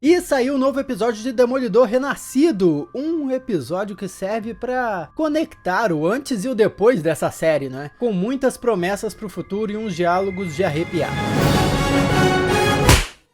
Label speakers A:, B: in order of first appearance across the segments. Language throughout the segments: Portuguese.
A: E saiu um novo episódio de Demolidor Renascido, um episódio que serve pra conectar o antes e o depois dessa série, né? Com muitas promessas pro futuro e uns diálogos de arrepiar.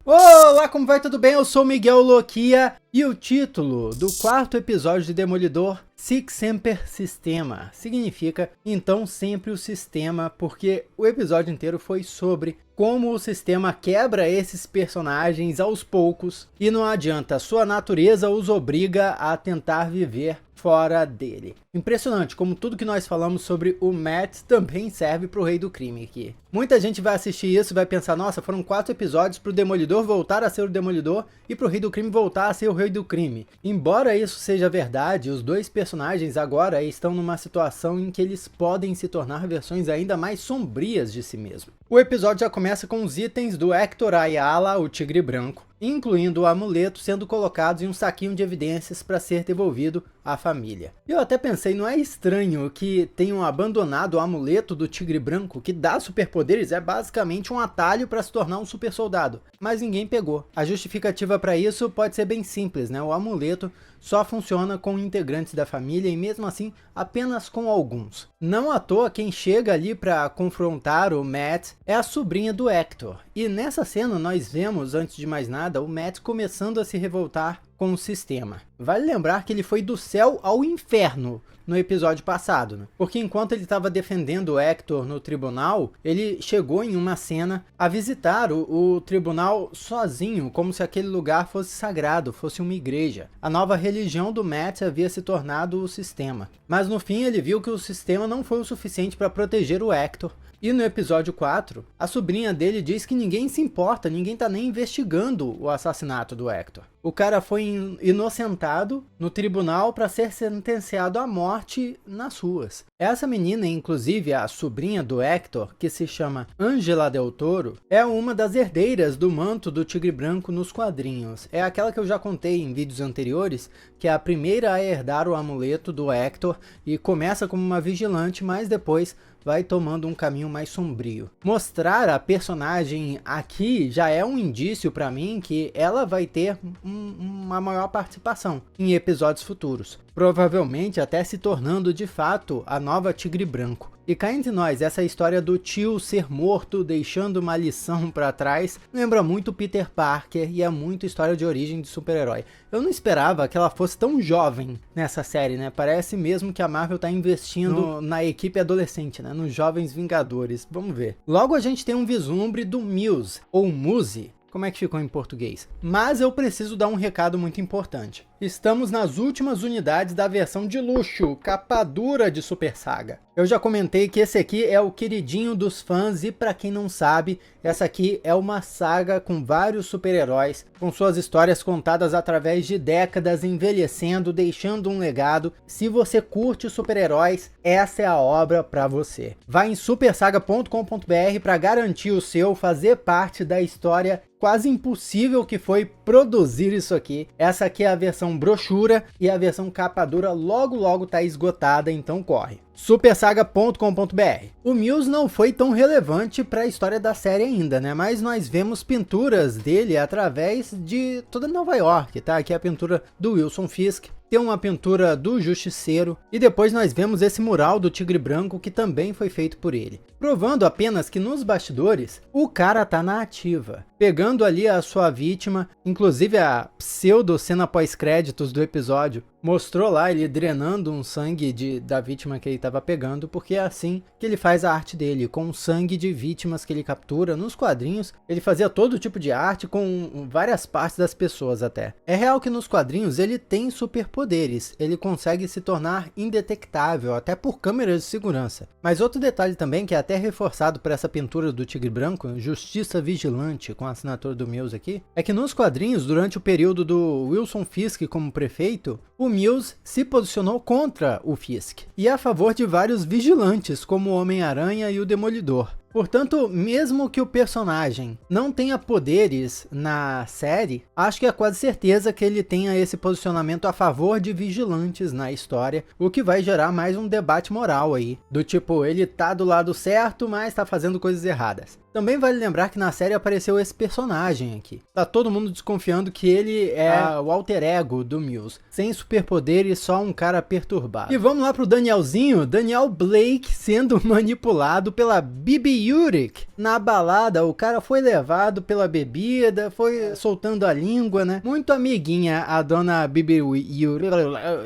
A: Olá, como vai? Tudo bem? Eu sou Miguel Loquia e o título do quarto episódio de Demolidor, Sic Semper Sistema, significa então sempre o sistema, porque o episódio inteiro foi sobre como o sistema quebra esses personagens aos poucos e não adianta, sua natureza os obriga a tentar viver fora dele. Impressionante como tudo que nós falamos sobre o Matt também serve para o Rei do Crime aqui. Muita gente vai assistir isso e vai pensar, nossa, foram 4 episódios para o Demolidor voltar a ser o Demolidor e para o Rei do Crime voltar a ser o Rei do Crime. Embora isso seja verdade, os dois personagens agora estão numa situação em que eles podem se tornar versões ainda mais sombrias de si mesmo. O episódio já começa com os itens do Hector Ayala, o Tigre Branco, incluindo o amuleto sendo colocado em um saquinho de evidências para ser devolvido à família. Eu até pensei, não é estranho que tenham abandonado o amuleto do Tigre Branco, que dá superpoderes, é basicamente um atalho para se tornar um super soldado, mas ninguém pegou. A justificativa para isso pode ser bem simples, né? O amuleto só funciona com integrantes da família e mesmo assim apenas com alguns. Não à toa quem chega ali para confrontar o Matt é a sobrinha do Hector. E nessa cena nós vemos, antes de mais nada, o Matt começando a se revoltar com o sistema. Vale lembrar que ele foi do céu ao inferno no episódio passado, né? Porque enquanto ele estava defendendo o Hector no tribunal, ele chegou em uma cena a visitar o tribunal sozinho, como se aquele lugar fosse sagrado, fosse uma igreja. A nova religião do Matt havia se tornado o sistema. Mas no fim ele viu que o sistema não foi o suficiente para proteger o Hector. E no episódio 4, a sobrinha dele diz que ninguém se importa, ninguém tá nem investigando o assassinato do Hector. O cara foi inocentado no tribunal para ser sentenciado à morte nas ruas. Essa menina, inclusive a sobrinha do Hector, que se chama Angela Del Toro, é uma das herdeiras do manto do Tigre Branco nos quadrinhos. É aquela que eu já contei em vídeos anteriores, que é a primeira a herdar o amuleto do Hector e começa como uma vigilante, mas depois vai tomando um caminho mais sombrio. Mostrar a personagem aqui já é um indício para mim que ela vai ter uma maior participação em episódios futuros, provavelmente até se tornando de fato a nova Tigre Branco. E cá entre nós, essa história do tio ser morto deixando uma lição para trás lembra muito Peter Parker e é muito história de origem de super-herói. Eu não esperava que ela fosse tão jovem nessa série, né? Parece mesmo que a Marvel tá investindo na equipe adolescente, né? Nos Jovens Vingadores. Vamos ver. Logo a gente tem um vislumbre do Muse, ou Muse, como é que ficou em português? Mas eu preciso dar um recado muito importante. Estamos nas últimas unidades da versão de luxo, capa dura de Super Saga. Eu já comentei que esse aqui é o queridinho dos fãs e para quem não sabe, essa aqui é uma saga com vários super-heróis, com suas histórias contadas através de décadas, envelhecendo, deixando um legado. Se você curte super-heróis, essa é a obra para você. Vai em supersaga.com.br para garantir o seu, fazer parte da história quase impossível que foi produzir isso aqui. Essa aqui é a versão brochura e a versão capa dura logo tá esgotada, então corre. supersaga.com.br. O Muse não foi tão relevante para a história da série ainda, né? Mas nós vemos pinturas dele através de toda Nova York, tá? Aqui é a pintura do Wilson Fisk. Tem uma pintura do Justiceiro e depois nós vemos esse mural do Tigre Branco que também foi feito por ele. Provando apenas que nos bastidores o cara tá na ativa, pegando ali a sua vítima, inclusive a pseudo cena pós-créditos do episódio mostrou lá ele drenando um sangue da vítima que ele estava pegando, porque é assim que ele faz a arte dele, com sangue de vítimas que ele captura. Nos quadrinhos ele fazia todo tipo de arte com várias partes das pessoas até. É real que nos quadrinhos ele tem superpoderes, ele consegue se tornar indetectável até por câmeras de segurança. Mas outro detalhe também que é até reforçado por essa pintura do Tigre Branco, Justiça Vigilante, com a assinatura do Muse aqui, é que nos quadrinhos, durante o período do Wilson Fisk como prefeito, o Muse se posicionou contra o Fisk e a favor de vários vigilantes, como o Homem-Aranha e o Demolidor. Portanto, mesmo que o personagem não tenha poderes na série, acho que é quase certeza que ele tenha esse posicionamento a favor de vigilantes na história, o que vai gerar mais um debate moral aí, do tipo, ele tá do lado certo, mas tá fazendo coisas erradas. Também vale lembrar que na série apareceu esse personagem aqui. Tá todo mundo desconfiando que ele é o alter ego do Mills, sem superpoderes, só um cara perturbado. E vamos lá pro Danielzinho, Daniel Blake sendo manipulado pela Bibi Yurik. Na balada, o cara foi levado pela bebida, foi soltando a língua, né? Muito amiguinha a dona Bibi Yurik,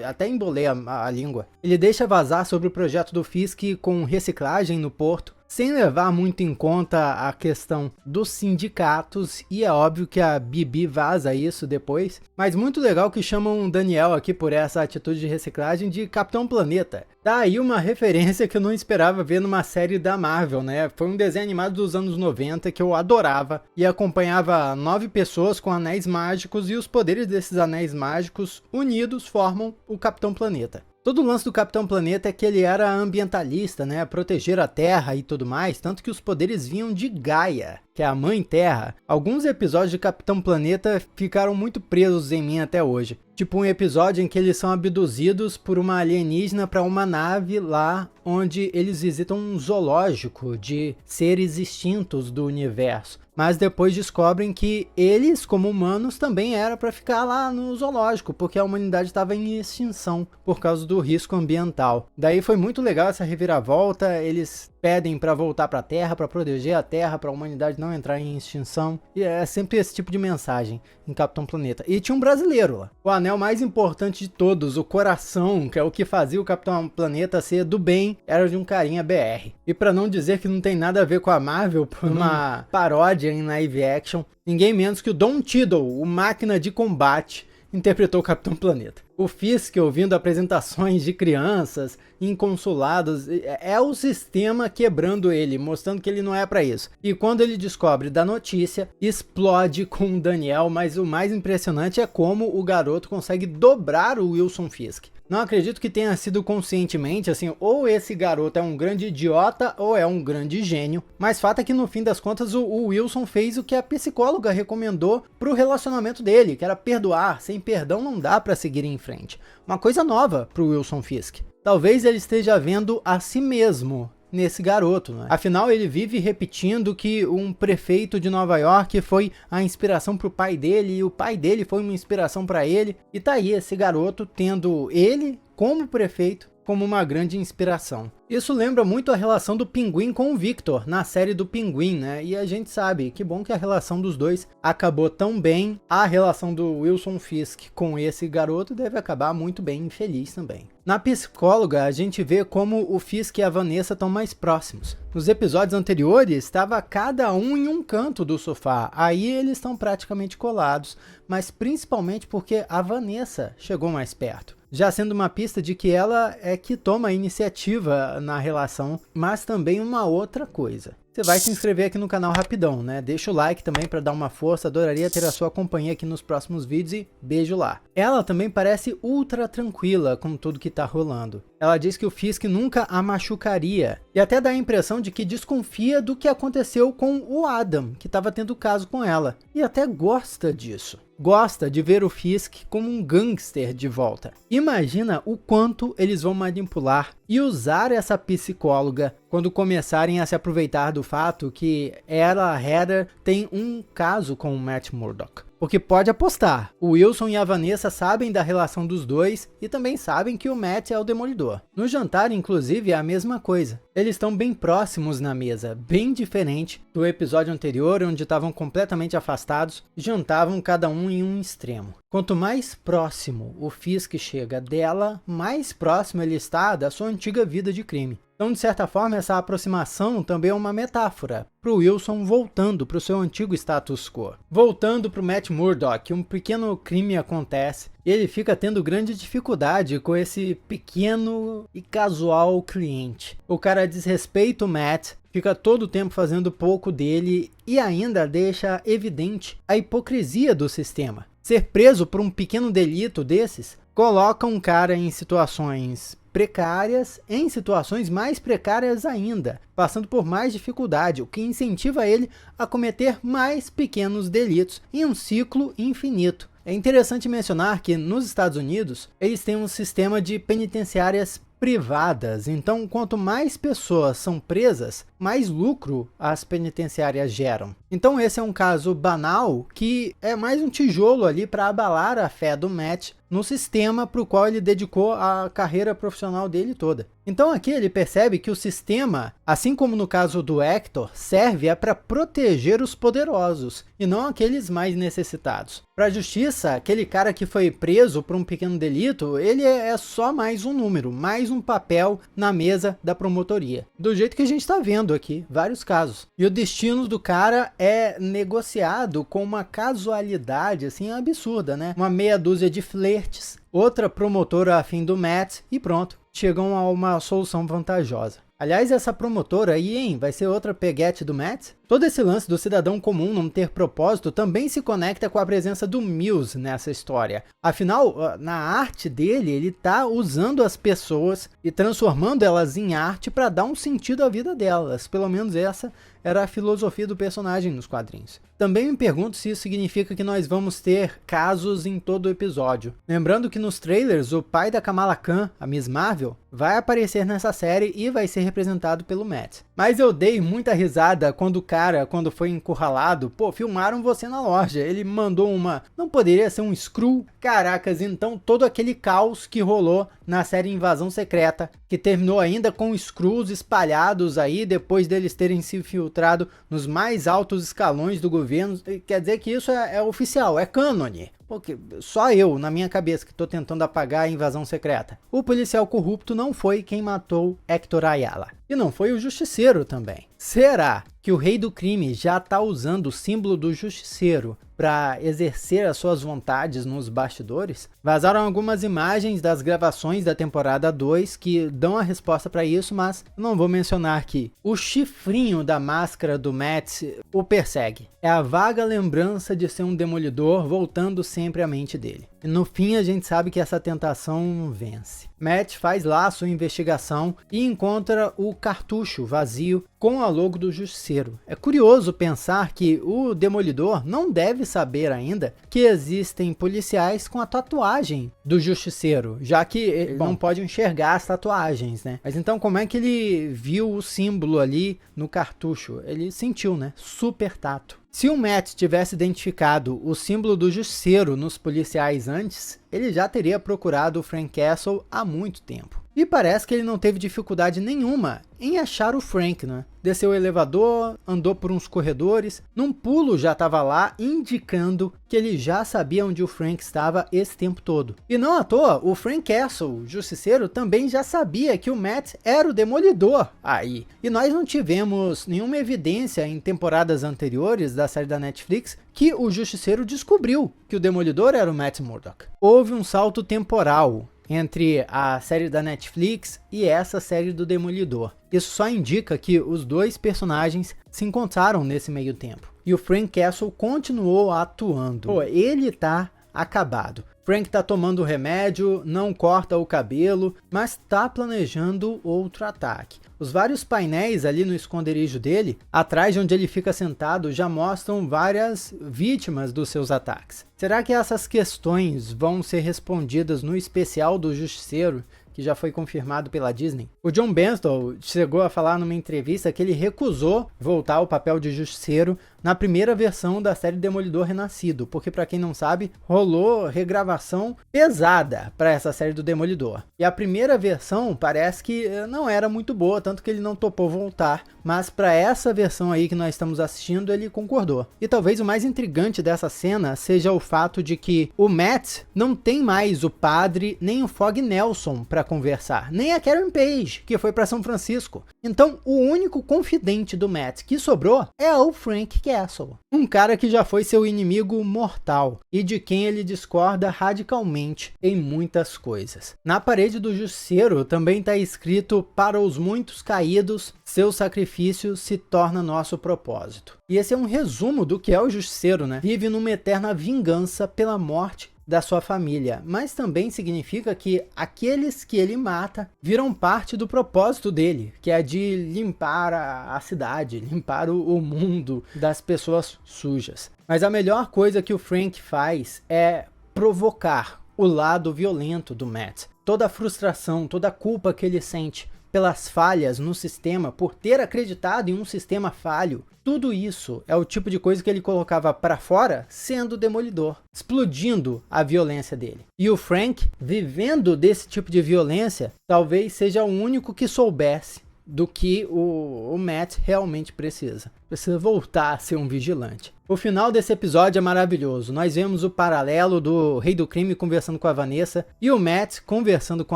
A: até embolei a língua. Ele deixa vazar sobre o projeto do Fisk com reciclagem no porto, sem levar muito em conta a questão dos sindicatos, e é óbvio que a Bibi vaza isso depois, mas muito legal que chamam o Daniel aqui por essa atitude de reciclagem de Capitão Planeta. Tá aí uma referência que eu não esperava ver numa série da Marvel, né? Foi um desenho animado dos anos 90 que eu adorava e acompanhava 9 pessoas com anéis mágicos, e os poderes desses anéis mágicos unidos formam o Capitão Planeta. Todo o lance do Capitão Planeta é que ele era ambientalista, né? Proteger a Terra e tudo mais, tanto que os poderes vinham de Gaia, que é a Mãe Terra. Alguns episódios de Capitão Planeta ficaram muito presos em mim até hoje. Tipo um episódio em que eles são abduzidos por uma alienígena para uma nave lá onde eles visitam um zoológico de seres extintos do universo. Mas depois descobrem que eles, como humanos, também era para ficar lá no zoológico, porque a humanidade estava em extinção por causa do risco ambiental. Daí foi muito legal essa reviravolta, eles pedem para voltar para a Terra, para proteger a Terra, para a humanidade não entrar em extinção. E é sempre esse tipo de mensagem em Capitão Planeta. E tinha um brasileiro lá. O anel mais importante de todos, o coração, que é o que fazia o Capitão Planeta ser do bem, era de um carinha BR. E para não dizer que não tem nada a ver com a Marvel, por uma paródia em live action, ninguém menos que o Don Cheadle, o máquina de combate, interpretou o Capitão Planeta. O Fisk, ouvindo apresentações de crianças em consulados, é o sistema quebrando ele, mostrando que ele não é para isso. E quando ele descobre da notícia, explode com o Daniel, mas o mais impressionante é como o garoto consegue dobrar o Wilson Fisk. Não acredito que tenha sido conscientemente, assim, ou esse garoto é um grande idiota ou é um grande gênio, mas fato é que no fim das contas o Wilson fez o que a psicóloga recomendou pro relacionamento dele, que era perdoar. Sem perdão não dá para seguir em frente. Uma coisa nova pro Wilson Fisk. Talvez ele esteja vendo a si mesmo nesse garoto, né? Afinal, ele vive repetindo que um prefeito de Nova York foi a inspiração pro pai dele e o pai dele foi uma inspiração para ele. E tá aí esse garoto tendo ele como prefeito como uma grande inspiração. Isso lembra muito a relação do Pinguim com o Victor na série do Pinguim, né? E a gente sabe, que bom que a relação dos dois acabou tão bem. A relação do Wilson Fisk com esse garoto deve acabar muito bem e feliz também. Na psicóloga, a gente vê como o Fisk e a Vanessa estão mais próximos. Nos episódios anteriores, estava cada um em um canto do sofá. Aí eles estão praticamente colados, mas principalmente porque a Vanessa chegou mais perto, já sendo uma pista de que ela é que toma a iniciativa na relação. Mas também uma outra coisa. Você vai se inscrever aqui no canal rapidão, né? Deixa o like também para dar uma força, adoraria ter a sua companhia aqui nos próximos vídeos e beijo lá. Ela também parece ultra tranquila com tudo que tá rolando. Ela diz que o Fisk nunca a machucaria e até dá a impressão de que desconfia do que aconteceu com o Adam, que estava tendo caso com ela, e até gosta disso. Gosta de ver o Fisk como um gangster de volta. Imagina o quanto eles vão manipular e usar essa psicóloga quando começarem a se aproveitar do fato que ela, Heather, tem um caso com o Matt Murdock. Porque pode apostar, o Wilson e a Vanessa sabem da relação dos dois e também sabem que o Matt é o Demolidor. No jantar, inclusive, é a mesma coisa. Eles estão bem próximos na mesa, bem diferente do episódio anterior, onde estavam completamente afastados e jantavam cada um em um extremo. Quanto mais próximo o Fisk chega dela, mais próximo ele está da sua antiga vida de crime. Então, de certa forma, essa aproximação também é uma metáfora para o Wilson voltando para o seu antigo status quo. Voltando para o Matt Murdock, um pequeno crime acontece e ele fica tendo grande dificuldade com esse pequeno e casual cliente. O cara desrespeita o Matt, fica todo o tempo fazendo pouco dele e ainda deixa evidente a hipocrisia do sistema. Ser preso por um pequeno delito desses coloca um cara em situações precárias em situações mais precárias ainda, passando por mais dificuldade, o que incentiva ele a cometer mais pequenos delitos em um ciclo infinito. É interessante mencionar que nos Estados Unidos eles têm um sistema de penitenciárias privadas, então quanto mais pessoas são presas, mais lucro as penitenciárias geram. Então esse é um caso banal que é mais um tijolo ali para abalar a fé do Matt no sistema para o qual ele dedicou a carreira profissional dele toda. Então aqui ele percebe que o sistema, assim como no caso do Hector, serve para proteger os poderosos e não aqueles mais necessitados. Para a justiça, aquele cara que foi preso por um pequeno delito, ele é só mais um número, mais um papel na mesa da promotoria. Do jeito que a gente está vendo aqui, vários casos. E o destino do cara é negociado com uma casualidade assim absurda, né? Uma meia dúzia de flertes, outra promotora afim do Matt e pronto, chegam a uma solução vantajosa. Aliás, essa promotora aí, hein, vai ser outra peguete do Matt? Todo esse lance do cidadão comum não ter propósito também se conecta com a presença do Mills nessa história. Afinal, na arte dele, ele está usando as pessoas e transformando elas em arte para dar um sentido à vida delas. Pelo menos essa era a filosofia do personagem nos quadrinhos. Também me pergunto se isso significa que nós vamos ter casos em todo o episódio. Lembrando que nos trailers, o pai da Kamala Khan, a Miss Marvel, vai aparecer nessa série e vai ser representado pelo Matt. Mas eu dei muita risada quando o cara, quando foi encurralado, pô, filmaram você na loja. Ele mandou uma, não poderia ser um Skrull? Caracas, então todo aquele caos que rolou na série Invasão Secreta, que terminou ainda com Skrulls espalhados aí, depois deles terem se infiltrado nos mais altos escalões do governo, quer dizer que isso é oficial, é cânone. Porque só eu, na minha cabeça, que estou tentando apagar a invasão secreta. O policial corrupto não foi quem matou Hector Ayala. E não foi o justiceiro também. Será que o rei do crime já está usando o símbolo do justiceiro para exercer as suas vontades nos bastidores? Vazaram algumas imagens das gravações da temporada 2 que dão a resposta para isso, mas não vou mencionar aqui. O chifrinho da máscara do Matt o persegue. É a vaga lembrança de ser um demolidor voltando sempre à mente dele. E no fim a gente sabe que essa tentação vence. Matt faz lá a sua investigação e encontra o cartucho vazio com a logo do Justiceiro. É curioso pensar que o Demolidor não deve saber ainda que existem policiais com a tatuagem do Justiceiro, já que ele não pode enxergar as tatuagens, né? Mas então como é que ele viu o símbolo ali no cartucho? Ele sentiu, né? Super tato. Se o Matt tivesse identificado o símbolo do Justiceiro nos policiais antes, ele já teria procurado o Frank Castle há muito tempo. E parece que ele não teve dificuldade nenhuma em achar o Frank, né? Desceu o elevador, andou por uns corredores, num pulo já estava lá, indicando que ele já sabia onde o Frank estava esse tempo todo. E não à toa, o Frank Castle, justiceiro, também já sabia que o Matt era o Demolidor aí. E nós não tivemos nenhuma evidência em temporadas anteriores da série da Netflix que o justiceiro descobriu que o Demolidor era o Matt Murdock. Houve um salto temporal entre a série da Netflix e essa série do Demolidor. Isso só indica que os dois personagens se encontraram nesse meio tempo. E o Frank Castle continuou atuando. Pô, ele tá acabado. Frank tá tomando remédio, não corta o cabelo, mas tá planejando outro ataque. Os vários painéis ali no esconderijo dele, atrás de onde ele fica sentado, já mostram várias vítimas dos seus ataques. Será que essas questões vão ser respondidas no especial do Justiceiro, que já foi confirmado pela Disney? O John Bernthal chegou a falar numa entrevista que ele recusou voltar ao papel de Justiceiro na primeira versão da série Demolidor Renascido, porque para quem não sabe, rolou regravação pesada para essa série do Demolidor. E a primeira versão parece que não era muito boa, tanto que ele não topou voltar, mas para essa versão aí que nós estamos assistindo, ele concordou. E talvez o mais intrigante dessa cena seja o fato de que o Matt não tem mais o padre nem o Fog Nelson para conversar, nem a Karen Page, que foi para São Francisco. Então, o único confidente do Matt que sobrou é o Frank Castle, um cara que já foi seu inimigo mortal e de quem ele discorda radicalmente em muitas coisas. Na parede do Justiceiro também está escrito: para os muitos caídos, seu sacrifício se torna nosso propósito. E esse é um resumo do que é o Justiceiro, né? Vive numa eterna vingança pela morte da sua família, mas também significa que aqueles que ele mata viram parte do propósito dele, que é de limpar a cidade, limpar o mundo das pessoas sujas. Mas a melhor coisa que o Frank faz é provocar o lado violento do Matt. Toda a frustração, toda a culpa que ele sente pelas falhas no sistema, por ter acreditado em um sistema falho, tudo isso é o tipo de coisa que ele colocava para fora sendo Demolidor, explodindo a violência dele. E o Frank, vivendo desse tipo de violência, talvez seja o único que soubesse do que o Matt realmente precisa. Precisa voltar a ser um vigilante. O final desse episódio é maravilhoso. Nós vemos o paralelo do Rei do Crime conversando com a Vanessa e o Matt conversando com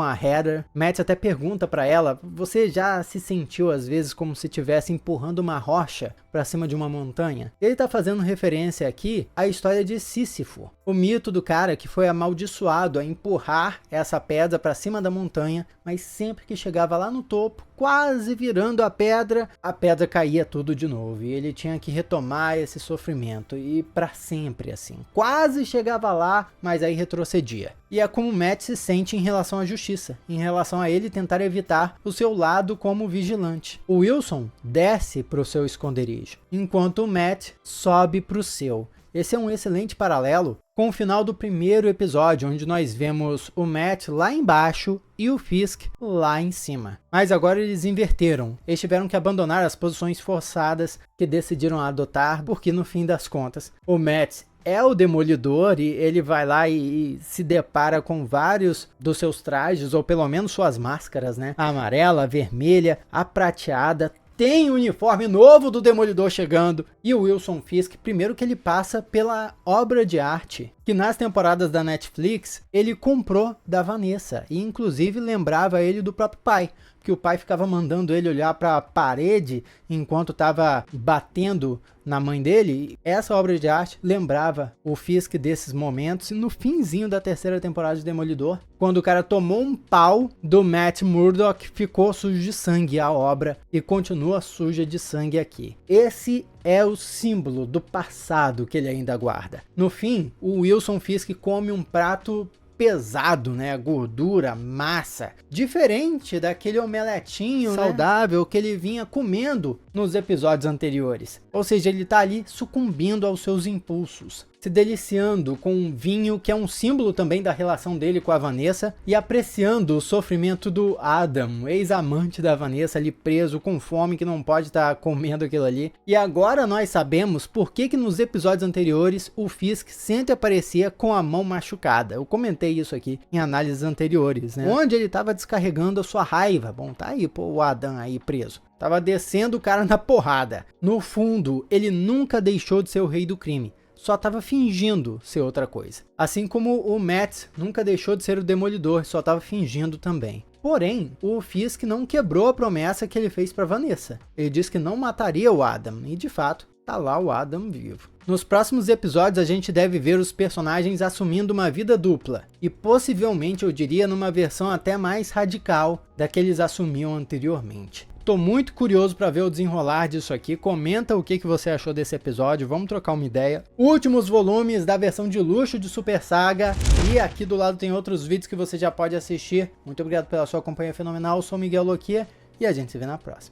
A: a Heather. Matt até pergunta pra ela: você já se sentiu às vezes como se estivesse empurrando uma rocha pra cima de uma montanha? Ele tá fazendo referência aqui à história de Sísifo, o mito do cara que foi amaldiçoado a empurrar essa pedra pra cima da montanha, mas sempre que chegava lá no topo, quase virando a pedra caía tudo de novo e ele tinha que retomar esse sofrimento. E para sempre assim. Quase chegava lá, mas aí retrocedia. E é como o Matt se sente em relação à justiça, em relação a ele tentar evitar o seu lado como vigilante. O Wilson desce para o seu esconderijo, enquanto o Matt sobe para o seu. Esse é um excelente paralelo com o final do primeiro episódio, onde nós vemos o Matt lá embaixo e o Fisk lá em cima. Mas agora eles inverteram. Eles tiveram que abandonar as posições forçadas que decidiram adotar, porque no fim das contas, o Matt é o Demolidor e ele vai lá e se depara com vários dos seus trajes, ou pelo menos suas máscaras, né? A amarela, a vermelha, a prateada. Tem o uniforme novo do Demolidor chegando. E o Wilson Fisk, primeiro que ele passa pela obra de arte que nas temporadas da Netflix ele comprou da Vanessa. E inclusive lembrava ele do próprio pai. Porque o pai ficava mandando ele olhar para a parede enquanto estava batendo na mãe dele. Essa obra de arte lembrava o Fisk desses momentos. E no finzinho da terceira temporada de Demolidor, quando o cara tomou um pau do Matt Murdock, ficou sujo de sangue a obra e continua suja de sangue aqui. Esse é o símbolo do passado que ele ainda guarda. No fim, o Wilson Fisk come um prato pesado, né? Gordura, massa. Diferente daquele omeletinho saudável que ele vinha comendo nos episódios anteriores. Ou seja, ele tá ali sucumbindo aos seus impulsos, se deliciando com um vinho que é um símbolo também da relação dele com a Vanessa e apreciando o sofrimento do Adam, ex-amante da Vanessa, ali preso com fome, que não pode estar comendo aquilo ali. E agora nós sabemos por que nos episódios anteriores o Fisk sempre aparecia com a mão machucada. Eu comentei isso aqui em análises anteriores, né? Onde ele estava descarregando a sua raiva. Bom, tá aí, pô, o Adam aí preso. Tava descendo o cara na porrada. No fundo, ele nunca deixou de ser o rei do crime. Só estava fingindo ser outra coisa. Assim como o Matt nunca deixou de ser o Demolidor, só estava fingindo também. Porém, o Fisk não quebrou a promessa que ele fez para Vanessa. Ele disse que não mataria o Adam, e de fato, tá lá o Adam vivo. Nos próximos episódios a gente deve ver os personagens assumindo uma vida dupla, e possivelmente eu diria numa versão até mais radical da que eles assumiam anteriormente. Tô muito curioso para ver o desenrolar disso aqui. Comenta o que você achou desse episódio, vamos trocar uma ideia. Últimos volumes da versão de luxo de Super Saga. E aqui do lado tem outros vídeos que você já pode assistir. Muito obrigado pela sua companhia fenomenal. Eu sou Miguel Loquia e a gente se vê na próxima.